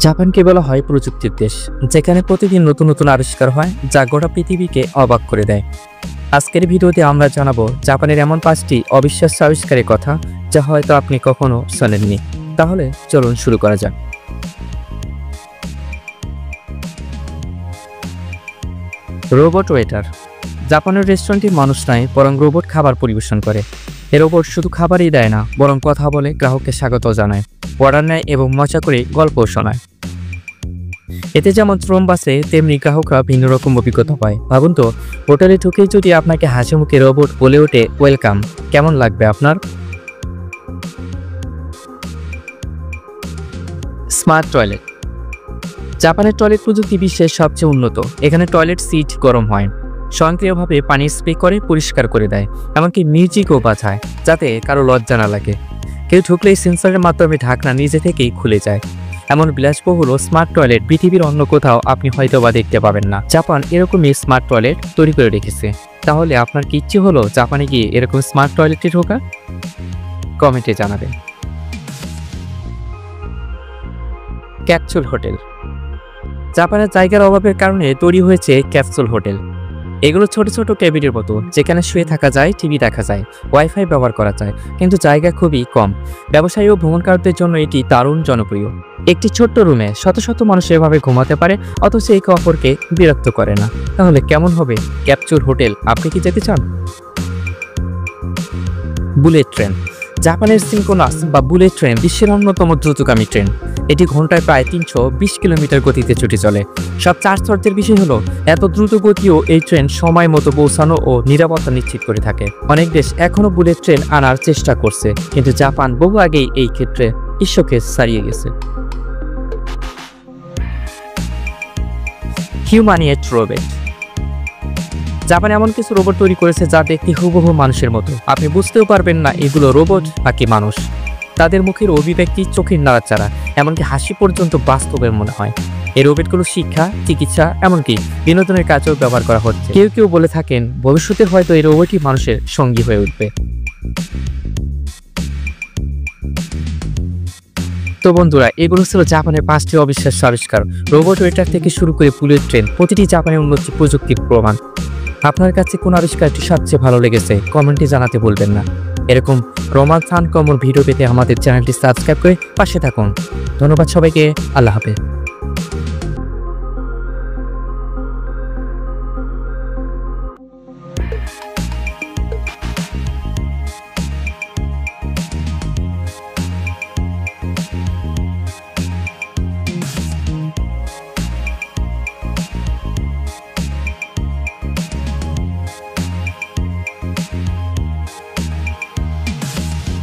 জাপানকে বলা হয় প্রযুক্তির দেশ, যেখানে প্রতিদিন নতুন নতুন আবিষ্কার হয় যা গোটা পৃথিবীকে অবাক করে দেয়। আজকের ভিডিওতে আমরা জানাবো জাপানের এমন 5টি অবিশ্বাস্য আবিষ্কারের কথা যা হয়তো আপনি কখনো শোনেননি। তাহলে চলুন শুরু করা যাক। Robot waiter. জাপানের রেস্টুরেন্টে মানুষ নয়, বরং রোবট খাবার পরিবেশন করে। এই রোবট শুধু খাবারই দেয় না, বরং কথা বলে, গ্রাহককে স্বাগত জানায়, অর্ডার নেয় এবং মজা করে গল্পও শোনায়। এতে যেমন শ্রম বাঁচে, তেমনি গ্রাহকরা ভিন্ন রকম অভিজ্ঞতা পায়। ভাবুন তো, হোটেলে ঢুকেই যদি আপনাকে হাসি মুখে রোবট বলে ওঠে ওয়েলকাম, কেমন লাগবে আপনার? Smart toilet. জাপানের টয়লেট প্রযুক্তি বিশ্বের সবচেয়ে উন্নত। এখানে টয়লেট সিট গরম হয়, স্বয়ংক্রিয়ভাবে পানি স্প্রে করে পরিষ্কার করে দেয়, এমনকি মিউজিকও বাজায় যাতে কারো লজ্জা না লাগে। কেউ ঢুকলেই সেন্সরের মাধ্যমে ঢাকনা নিজে থেকেই খুলে যায়। এমন বিলাসবহুল ও স্মার্ট টয়লেট পৃথিবীর অন্য কোথাও আপনি হয়তোবা দেখতে পাবেন না। জাপান এরকমই স্মার্ট টয়লেট তৈরি করে রেখেছে। তাহলে আপনার কি ইচ্ছে হলো জাপানে গিয়ে এরকম স্মার্ট টয়লেটে ঢোকা? কমেন্টে জানাবেন। Capsule hotel. জাপানের জায়গার অভাবের কারণে তৈরি হয়েছে ক্যাপসুল হোটেল। এগুলো ছোট ছোট ক্যাবিনের মতো, যেখানে শুয়ে থাকা যায়, টিভি দেখা যায়, ওয়াইফাই ব্যবহার করা যায়, কিন্তু জায়গা খুবই কম। ব্যবসায়ী ও ভ্রমণকারীদের জন্য এটি দারুণ জনপ্রিয়। একটি ছোট্ট রুমে শত শত মানুষ এভাবে ঘুমাতে পারে, অথচ একে অপরকে বিরক্ত করে না। তাহলে কেমন হবে ক্যাপসুল হোটেল? আপনি কি যেতে চান? Bullet train. জাপানের সিনকোনাস বা বুলেট ট্রেন বিশ্বের অন্যতম দ্রুতগামী ট্রেন। এটি ঘন্টায় প্রায় 320 কিলোমিটার গতিতে ছুটে চলে। সবচেয়ে আশ্চর্যের বিষয় হলো, এত দ্রুত গতিও এই ট্রেন সময় মতো পৌঁছানো ও নিরাপত্তা নিশ্চিত করে থাকে। অনেক দেশ এখনো বুলেট ট্রেন আনার চেষ্টা করছে, কিন্তু জাপান বহু আগেই এই ক্ষেত্রে বিশ্বকে ছাড়িয়ে গেছে। হিউম্যানিয়েট রোবট। জাপান এমন কিছু রোবট তৈরি করেছে যা দেখতে হুবহু মানুষের মতো। আপনি বুঝতেও পারবেন না এগুলো রোবট নাকি মানুষ। তাদের মুখের অভিব্যক্তি, চোখের নাড়াচাড়া, এমনকি হাসি পর্যন্ত বাস্তবের মনে হয়। এই রোবটগুলো শিক্ষা, চিকিৎসা, এমনকি বিনোদনের কাজেও ব্যবহার করা হচ্ছে। কেউ কেউ বলে থাকেন ভবিষ্যতে হয়তো এই রোবটই মানুষের সঙ্গী হয়ে উঠবে। তো বন্ধুরা, এগুলো ছিল জাপানের 5টি অবিশ্বাস্য আবিষ্কার। রোবট ওয়েটার থেকে শুরু করে বুলেট ট্রেন, প্রতিটি জাপানের উন্নত প্রযুক্তির প্রমাণ। আপনার কাছে কোন আবিষ্কারটি সবচেয়ে ভালো লেগেছে কমেন্টে জানাতে ভুলবেন না। এরকম রোমান্স আনকমন ভিডিও পেতে আমাদের চ্যানেলটি সাবস্ক্রাইব করে পাশে থাকুন। ধন্যবাদ সবাইকে। আল্লাহ হাফেজ।